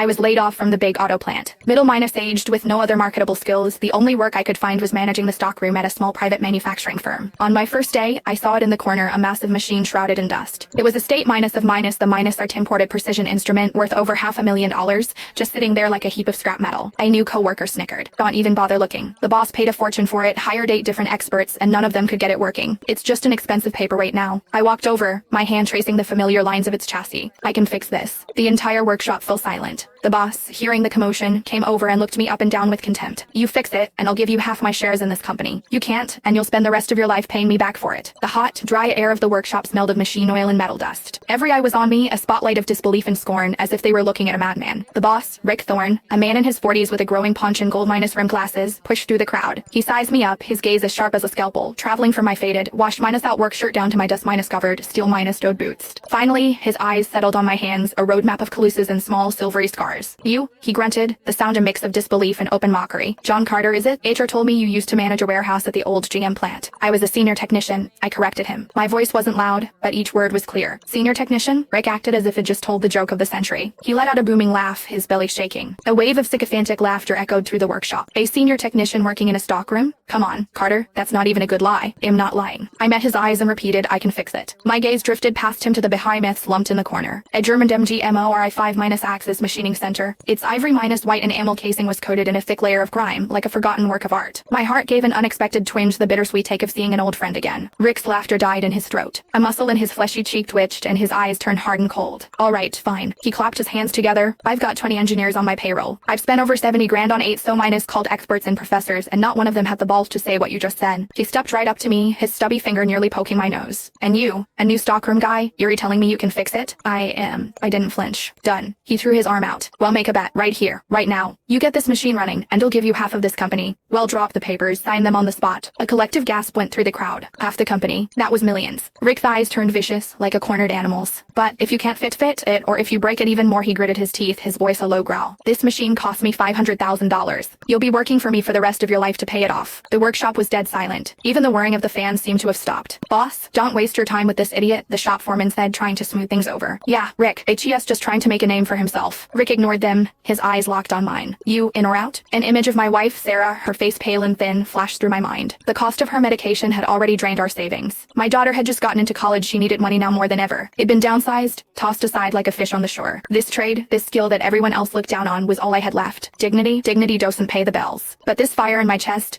I was laid off from the big auto plant. Middle minus aged with no other marketable skills, the only work I could find was managing the stockroom at a small private manufacturing firm. On my first day, I saw it in the corner, a massive machine shrouded in dust. It was a state minus of minus, the minus art imported precision instrument worth over $500,000, just sitting there like a heap of scrap metal. A new coworker snickered. Don't even bother looking. The boss paid a fortune for it, hired 8 different experts, and none of them could get it working. It's just an expensive paperweight now. I walked over, my hand tracing the familiar lines of its chassis. I can fix this. The entire workshop fell silent. The boss, hearing the commotion, came over and looked me up and down with contempt. You fix it, and I'll give you half my shares in this company. You can't, and you'll spend the rest of your life paying me back for it. The hot, dry air of the workshop smelled of machine oil and metal dust. Every eye was on me, a spotlight of disbelief and scorn, as if they were looking at a madman. The boss, Rick Thorne, a man in his 40s with a growing paunch and gold minus rim glasses, pushed through the crowd. He sized me up, his gaze as sharp as a scalpel, traveling from my faded, washed minus out work shirt down to my dust minus covered, steel minus stowed boots. Finally, his eyes settled on my hands, a roadmap of calluses and small silvery scars. You? He grunted, the sound a mix of disbelief and open mockery. John Carter, is it? HR told me you used to manage a warehouse at the old GM plant. I was a senior technician. I corrected him. My voice wasn't loud, but each word was clear. Senior technician? Rick acted as if it just told the joke of the century. He let out a booming laugh, his belly shaking. A wave of sycophantic laughter echoed through the workshop. A senior technician working in a stockroom? Come on, Carter, that's not even a good lie. I'm not lying. I met his eyes and repeated, I can fix it. My gaze drifted past him to the behemoths lumped in the corner. A German MGMORI 5-axis machining center. Its ivory minus white enamel casing was coated in a thick layer of grime, like a forgotten work of art. My heart gave an unexpected twinge, the bittersweet take of seeing an old friend again. Rick's laughter died in his throat. A muscle in his fleshy cheek twitched, and his eyes turned hard and cold. All right, fine. He clapped his hands together. I've got 20 engineers on my payroll. I've spent over 70 grand on 8 so minus called experts and professors, and not one of them had the balls to say what you just said. He stepped right up to me, his stubby finger nearly poking my nose. And you, a new stockroom guy, you're telling me you can fix it? I didn't flinch. Done. He threw his arm out. Well, make a bet, right here, right now. You get this machine running, and I'll give you half of this company. Well, drop the papers, sign them on the spot. A collective gasp went through the crowd. Half the company. That was millions. Rick's eyes turned vicious, like a cornered animal's. But if you can't fit it, or if you break it even more, he gritted his teeth, his voice a low growl. This machine cost me $500,000. You'll be working for me for the rest of your life to pay it off. The workshop was dead silent. Even the whirring of the fans seemed to have stopped. Boss, don't waste your time with this idiot, the shop foreman said, trying to smooth things over. Yeah, Rick, HES just trying to make a name for himself. Rick ignored them, his eyes locked on mine. You, in or out? An image of my wife, Sarah, her face pale and thin, flashed through my mind. The cost of her medication had already drained our savings. My daughter had just gotten into college, she needed money now more than ever. It'd been downsized, tossed aside like a fish on the shore. This trade, this skill that everyone else looked down on, was all I had left. Dignity doesn't pay the bells. But this fire in my chest,